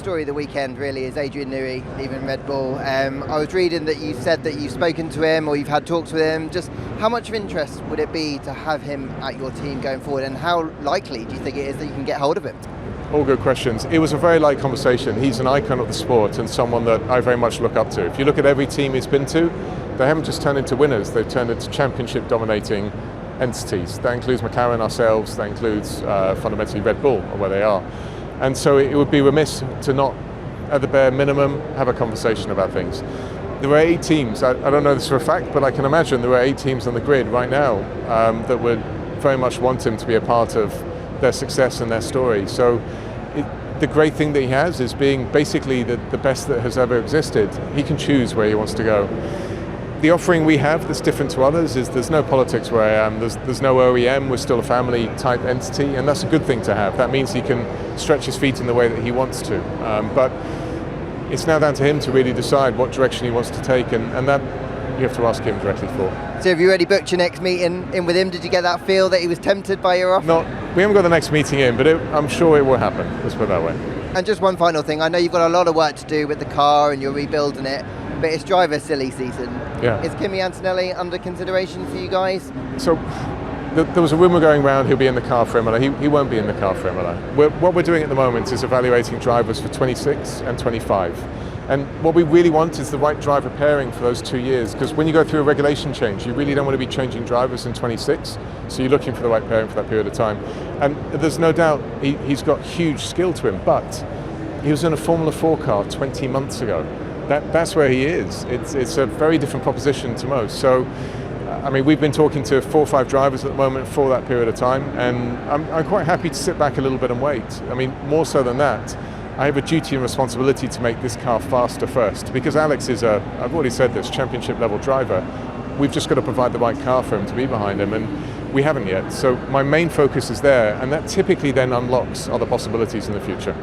story of the weekend really is Adrian Newey leaving Red Bull. I was reading that you said that you've spoken to him or you've had talks with him. Just how much of interest would it be to have him at your team going forward, and how likely do you think it is that you can get hold of him? All good questions. It was a very light conversation. He's an icon of the sport and someone that I very much look up to. If you look at every team he's been to, they haven't just turned into winners, they've turned into championship dominating entities. That includes McLaren, ourselves, that includes fundamentally Red Bull, or where they are. And so it would be remiss to not, at the bare minimum, have a conversation about things. There were 8 teams, I don't know this for a fact, but I can imagine there were 8 teams on the grid right now that would very much want him to be a part of their success and their story. So the great thing that he has is being basically the best that has ever existed. He can choose where he wants to go. The offering we have that's different to others is there's no politics where I am, there's no OEM, we're still a family type entity, and that's a good thing to have. That means he can stretch his feet in the way that he wants to. But it's now down to him to really decide what direction he wants to take, and that you have to ask him directly for. So have you already booked your next meeting in with him? Did you get that feel that he was tempted by your offer? We haven't got the next meeting in, but I'm sure it will happen, let's put it that way. And just one final thing, I know you've got a lot of work to do with the car and you're rebuilding it, but it's driver silly season. Yeah. Is Kimi Antonelli under consideration for you guys? So there was a rumour going around he'll be in the car for Imola. He won't be in the car for Imola. What we're doing at the moment is evaluating drivers for 26 and 25. And what we really want is the right driver pairing for those 2 years, because when you go through a regulation change, you really don't want to be changing drivers in 26, so you're looking for the right pairing for that period of time. And there's no doubt he's got huge skill to him, but he was in a Formula 4 car 20 months ago. That's where he is. It's a very different proposition to most. So, I mean, we've been talking to 4 or 5 drivers at the moment for that period of time, and I'm quite happy to sit back a little bit and wait. I mean, more so than that, I have a duty and responsibility to make this car faster first, because Alex is I've already said this, championship level driver. We've just got to provide the right car for him to be behind him, and we haven't yet. So my main focus is there, and that typically then unlocks other possibilities in the future.